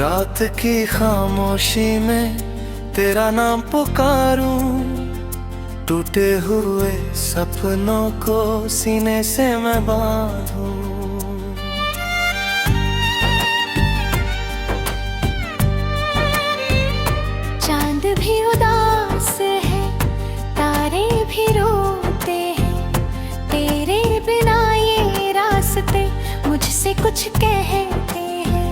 रात की खामोशी में तेरा नाम पुकारूं, टूटे हुए सपनों को सीने से मैं बांधूं। चांद भी उदास है, तारे भी रोते हैं, तेरे बिना ये रास्ते मुझसे कुछ कहते हैं।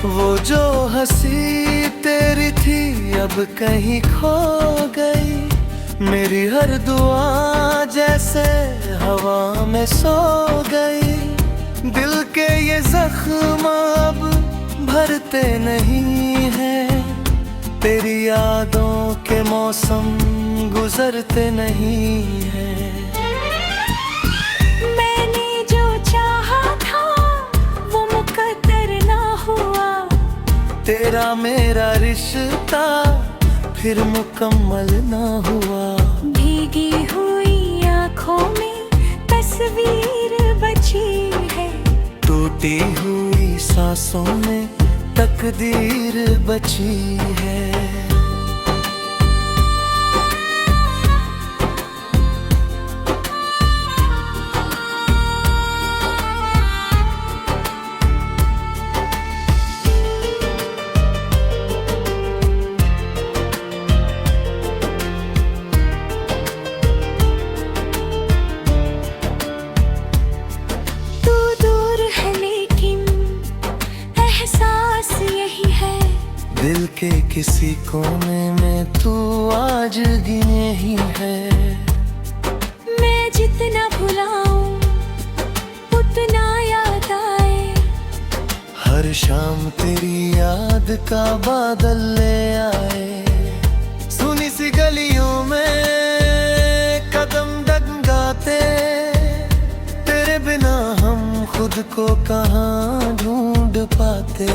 वो जो हंसी तेरी थी अब कहीं खो गई, मेरी हर दुआ जैसे हवा में सो गई। दिल के ये जख्म अब भरते नहीं हैं, तेरी यादों के मौसम गुजरते नहीं हैं। मैंने जो चाहा था वो मुकद्दर ना हुआ, तेरा मेरा रिश्ता फिर मुकम्मल ना हुआ। भीगी हुई आँखों में तस्वीर बची है, टूटी हुई सांसों में तकदीर बची है। दिल के किसी कोने में तू आज यही है। मैं जितना भुलाऊं उतना याद आए, हर शाम तेरी याद का बादल ले आए। सुनी सी गलियों में कदम डगमगाते, तेरे बिना हम खुद को कहाँ ढूंढ पाते।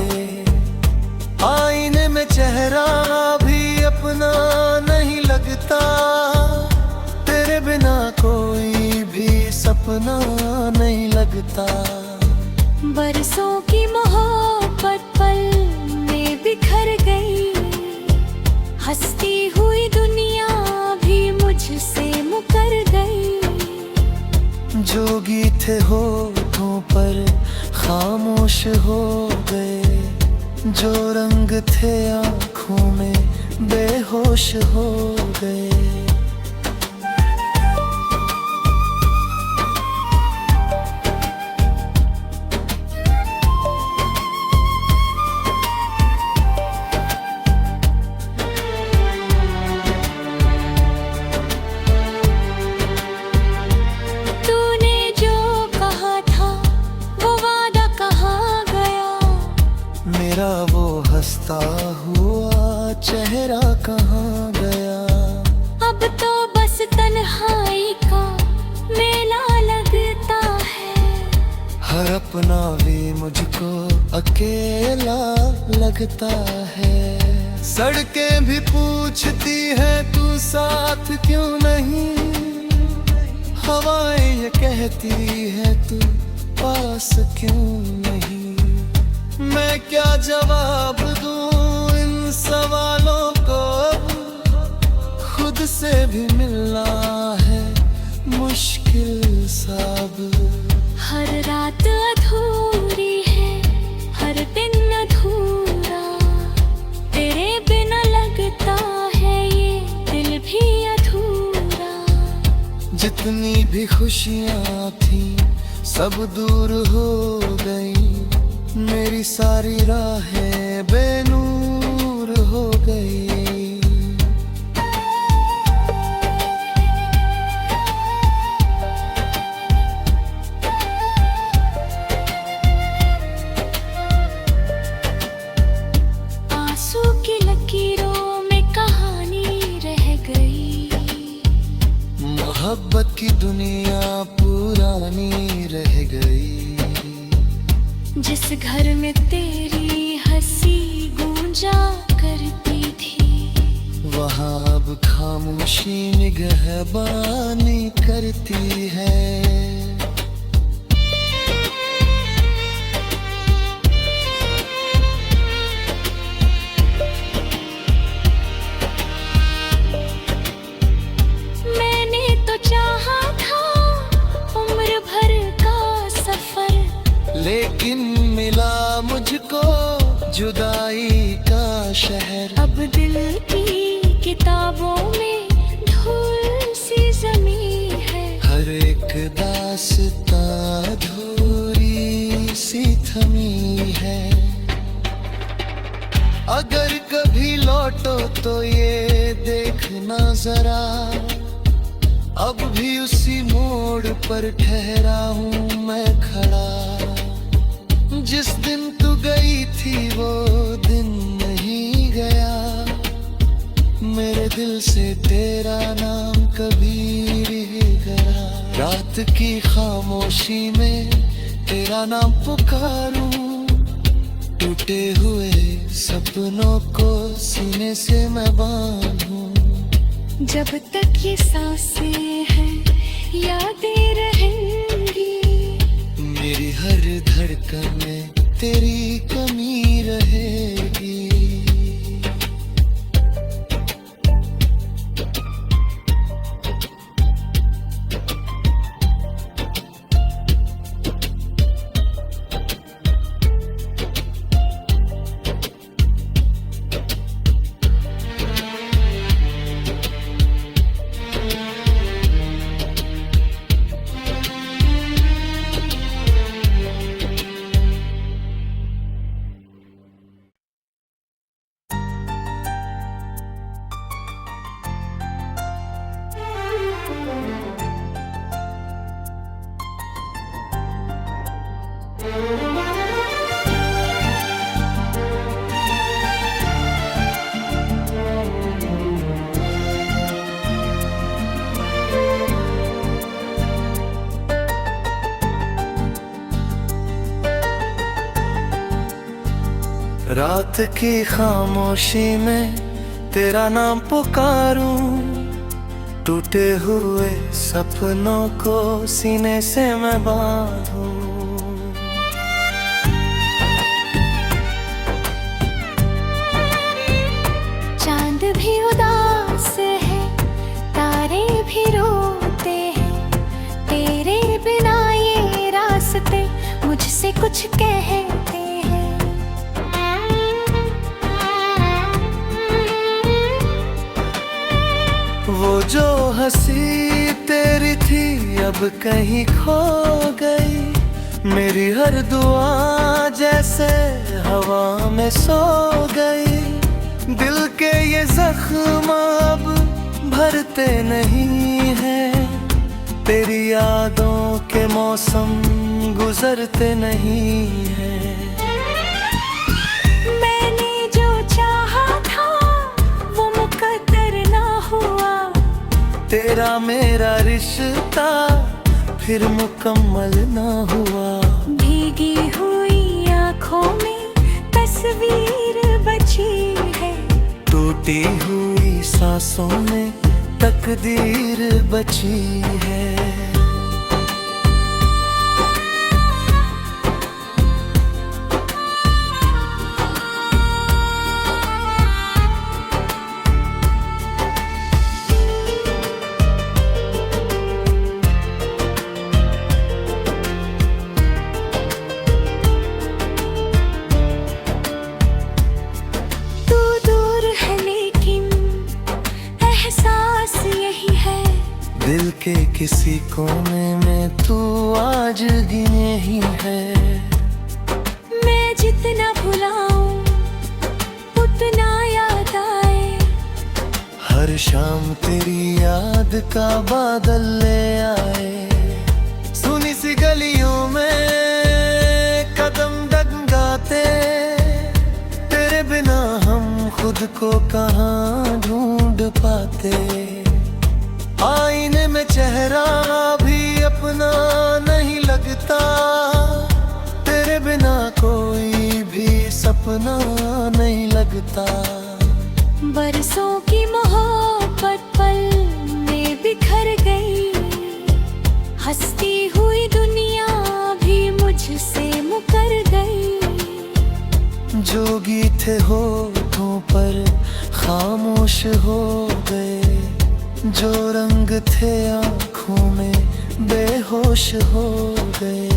आईने में चेहरा भी अपना नहीं लगता, तेरे बिना कोई भी सपना नहीं लगता। बरसों की मोहब्बत पल में बिखर गई, हंसती हुई दुनिया भी मुझसे मुकर गई। जोगी थे होठों पर खामोश हो गए, जो रंग थे आँखों में बेहोश हो गए। तूने जो कहा था वो वादा कहाँ गया, मेरा वो हंसता हुआ चेहरा कहाँ गया। अब तो बस तन्हाई का मेला लगता है, हर अपना भी मुझको अकेला लगता है। सड़कें भी पूछती है तू साथ क्यों नहीं, हवाएं ये कहती है तू पास क्यों नहीं। मैं क्या जवाब दूं इन सवालों को, खुद से भी मिलना है मुश्किल साब। हर रात अधूरी है, हर दिन अधूरा, तेरे बिना लगता है ये दिल भी अधूरा। जितनी भी खुशियाँ थी सब दूर हो गई, मेरी सारी राहें बेनूर हो गई। आंसू की लकीरों में कहानी रह गई, मोहब्बत की दुनिया पुरानी रह गई। जिस घर में तेरी हंसी गूंजा करती थी, वहाँ अब खामोशी निगहबानी करती है। लेकिन मिला मुझको जुदाई का शहर। अब दिल की किताबों में धूल सी जमी है। हर एक दास्तां अधूरी सी थमी है। अगर कभी लौटो तो ये देखना जरा, अब भी उसी मोड़ पर ठहरा हूँ मैं खड़ा। जिस दिन तू गई थी वो दिन नहीं गया, मेरे दिल से तेरा नाम कभी रह गया। रात की खामोशी में तेरा नाम पुकारूं, टूटे हुए सपनों को सीने से मैं बांधूं। जब तक ये सांसें हैं यादें रहेंगी, मेरी हर धड़कन में तेरी कमी रहेगी। रात की खामोशी में तेरा नाम पुकारूं, टूटे हुए सपनों को सीने से मैं बांधूं। चांद भी उदास है, तारे भी रोते हैं, तेरे बिना ये रास्ते मुझसे कुछ कहते हैं। वो जो हंसी तेरी थी अब कहीं खो गई, मेरी हर दुआ जैसे हवा में सो गई। दिल के ये जख्म अब भरते नहीं हैं, तेरी यादों के मौसम गुजरते नहीं हैं। मैंने जो चाहा था वो मुकद्दर ना हुआ, तेरा मेरा रिश्ता फिर मुकम्मल ना हुआ। भीगी हुई आँखों में तस्वीर बची है, टूटी हुई सांसों में तकदीर बची है। दिल के किसी कोने में तू आज गिने ही है। मैं जितना भुलाऊं उतना याद आए, हर शाम तेरी याद का बादल ले आए। सुनी सी गलियों में कदम डगमगाते, तेरे बिना हम खुद को कहाँ ढूंढ पाते। आईने में चेहरा भी अपना नहीं लगता, तेरे बिना कोई भी सपना नहीं लगता। बरसों की मोहब्बत पल में बिखर गई, हंसती हुई दुनिया भी मुझसे मुकर गई। जोगी थे होठों पर खामोश हो गए, जो रंग थे आँखों में बेहोश हो गए।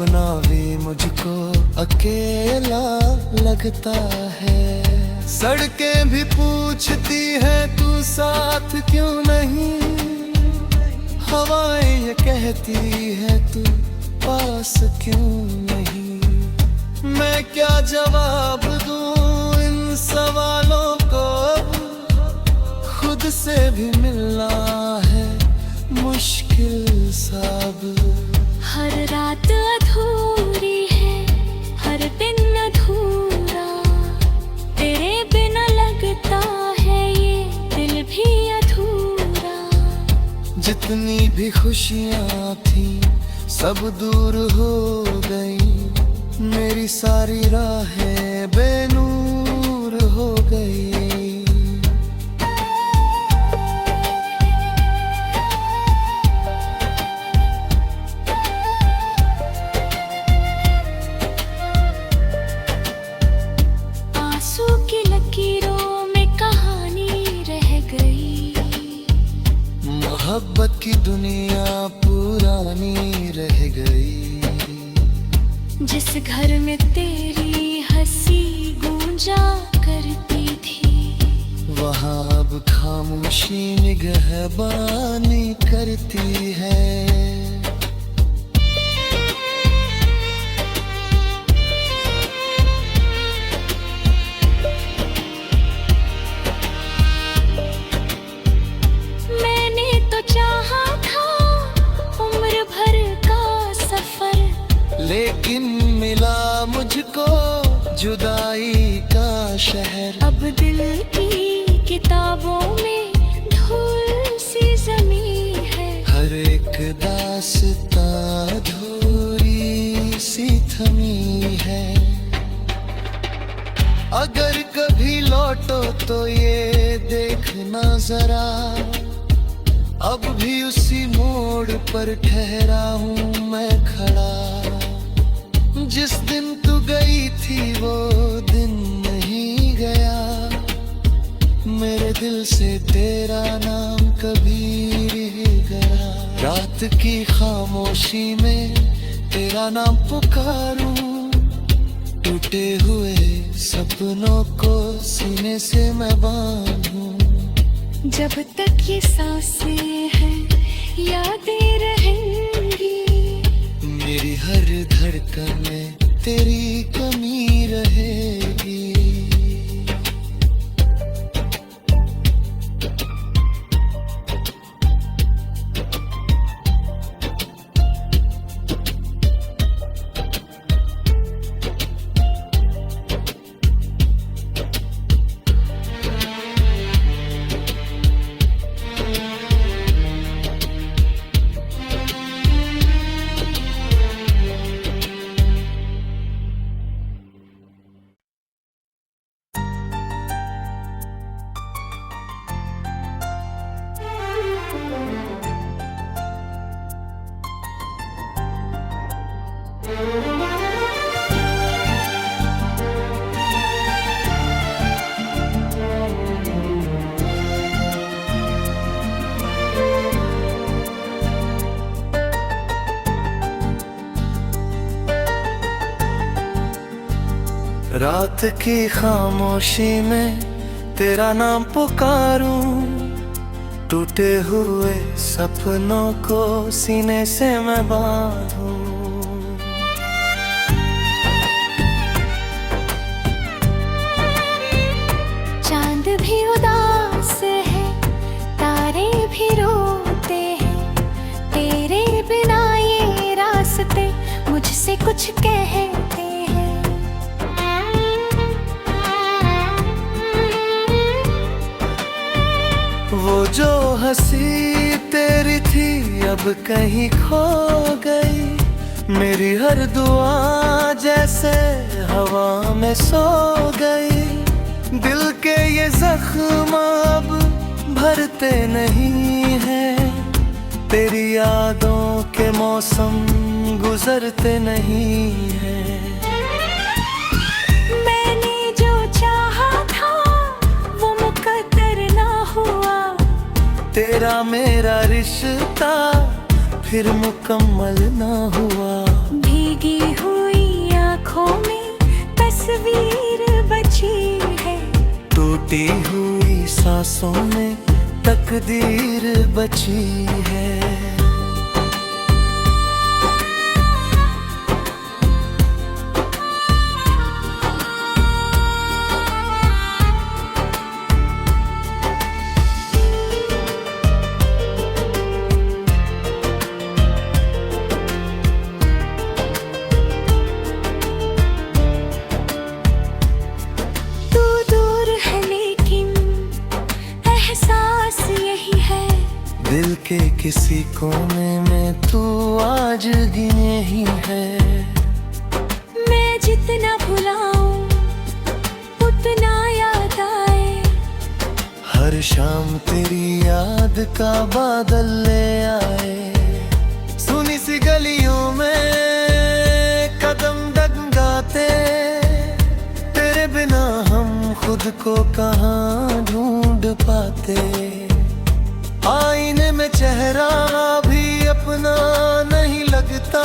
अपना भी मुझको अकेला लगता है। सड़कें भी पूछती है तू साथ क्यों नहीं, हवाएं ये कहती है तू पास क्यों नहीं। मैं क्या जवाब दूं इन सवालों को, खुद से भी मिलना है मुश्किल साब। हर रात अधूरी है, हर दिन अधूरा, तेरे बिना लगता है ये दिल भी अधूरा। जितनी भी खुशियाँ थी सब दूर हो गई, मेरी सारी राहें बेनूर हो गई। आंसू की लकीरों में कहानी रह गई, मोहब्बत की दुनिया पुरानी रह गई। जिस घर में तेरी हंसी गूंजा करती थी, वहाँ अब खामोशी निगहबानी करती है। मैंने तो चाहा था उम्र भर का सफर, लेकिन मिला मुझको जुदाई का शहर। अब दिल की किताबों में धूल सी जमी है, हर एक दास्तां अधूरी सी थमी है। अगर कभी लौटो तो ये देखना जरा, अब भी उसी मोड़ पर ठहरा हूँ मैं खड़ा। जिस दिन तू गई थी वो दिन नहीं गया, मेरे दिल से तेरा नाम कभी रह गया। रात की खामोशी में तेरा नाम पुकारूं, टूटे हुए सपनों को सीने से मैं बांधूं। जब तक ये सांसें हैं यादें रहेंगी, मेरी हर धड़कन में तेरी कमी रहेगी। रात की खामोशी में तेरा नाम पुकारूं, टूटे हुए सपनों को सीने से मैं बांधूं। चांद भी उदास है, तारे भी रोते हैं, तेरे बिना ये रास्ते मुझसे कुछ कहते हैं। वो जो हंसी तेरी थी अब कहीं खो गई, मेरी हर दुआ जैसे हवा में सो गई। दिल के ये जख्म अब भरते नहीं हैं, तेरी यादों के मौसम गुजरते नहीं हैं। मैंने जो चाहा था वो मुकद्दर ना हुआ, तेरा मेरा रिश्ता फिर मुकम्मल ना हुआ। भीगी हुई आंखों में तस्वीर बची है, टूटी हुई सांसों में तकदीर बची है। दिल के किसी कोने में तू आज गिने ही है। मैं जितना भुलाऊं उतना याद आए, हर शाम तेरी याद का बादल ले आए। सुनी सी गलियों में कदम डगमगाते, तेरे बिना हम खुद को कहाँ ढूंढ पाते। आईने में चेहरा भी अपना नहीं लगता,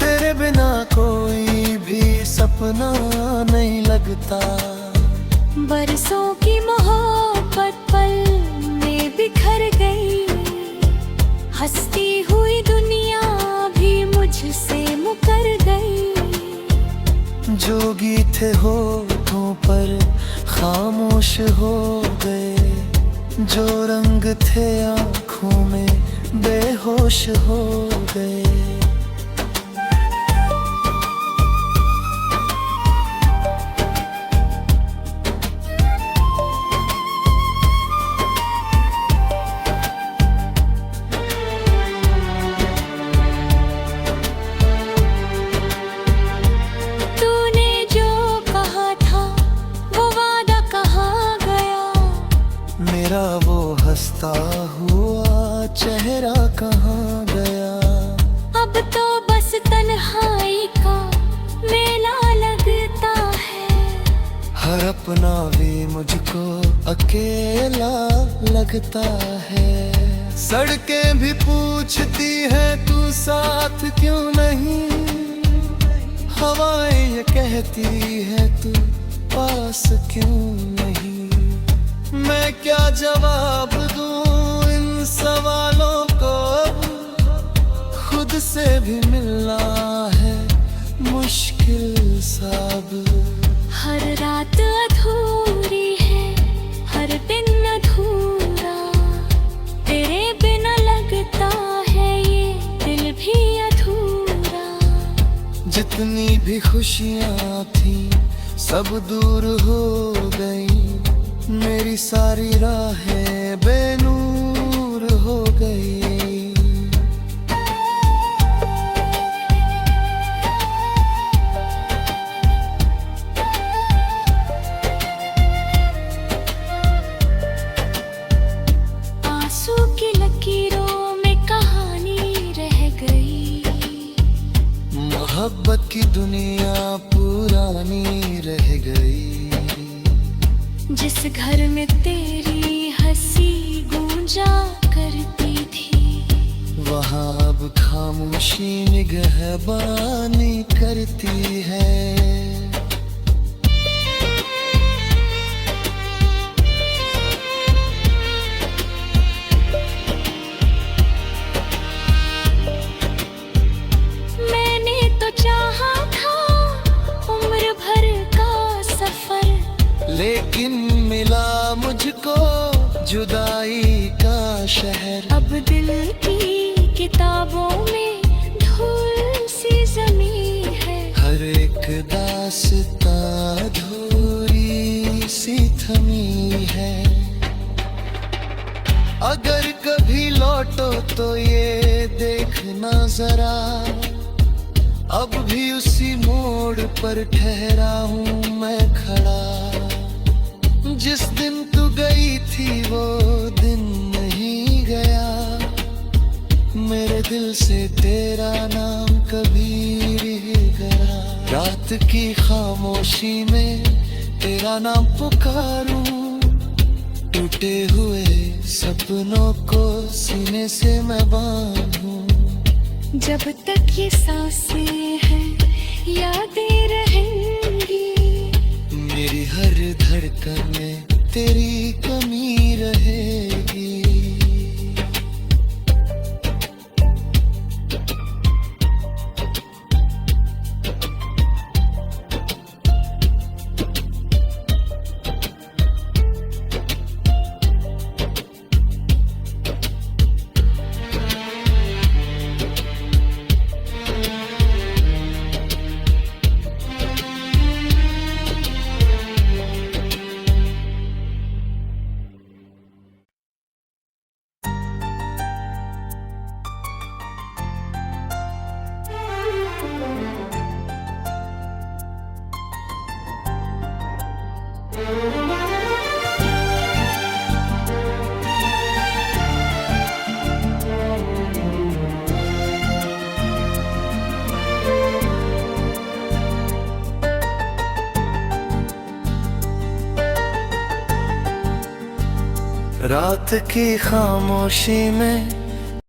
तेरे बिना कोई भी सपना नहीं लगता। बरसों की मोहब्बत पल में बिखर गई, हंसती हुई दुनिया भी मुझसे मुकर गई। जोगी थे होठों पर खामोश हो गए, जो रंग थे आँखों में बेहोश हो गए। तूने जो कहा था वो वादा कहाँ गया, मेरा वो हंसता हुआ चेहरा कहाँ गया। अब तो बस तन्हाई का मेला लगता है, हर अपना भी मुझको अकेला लगता है। सड़कें भी पूछती है तू साथ क्यों नहीं, हवाएं ये कहती है तू पास क्यों नहीं। मैं क्या जवाब दूं इन सवालों को, खुद से भी मिलना है मुश्किल साब। हर रात अधूरी है, हर दिन अधूरा, तेरे बिना लगता है ये दिल भी अधूरा। जितनी भी खुशियाँ थी सब दूर हो गई, मेरी सारी राहें बेनूर हो गई। आंसू की लकीरों में कहानी रह गई, मोहब्बत की दुनिया पुरानी रह गई। जिस घर में तेरी हंसी गूंजा करती थी, वहाँ अब खामोशी निगहबानी करती है। मैंने तो चाहा था उम्र भर का सफर, लेकिन मिला मुझको जुदाई का शहर। अब दिल की किताबों में धूल सी जमी है, हर एक दास्तां अधूरी सी थमी है। अगर कभी लौटो तो ये देखना जरा, अब भी उसी मोड़ पर ठहरा हूँ मैं खड़ा। जिस दिन तू गई थी वो दिन नहीं गया, मेरे दिल से तेरा नाम कभी रह गया। रात की खामोशी में तेरा नाम पुकारूं, टूटे हुए सपनों को सीने से मैं बांधूं। जब तक ये सांसें हैं यादें रहेंगी। मेरी हर धड़कन में तेरी कमी रहेगी। रात की खामोशी में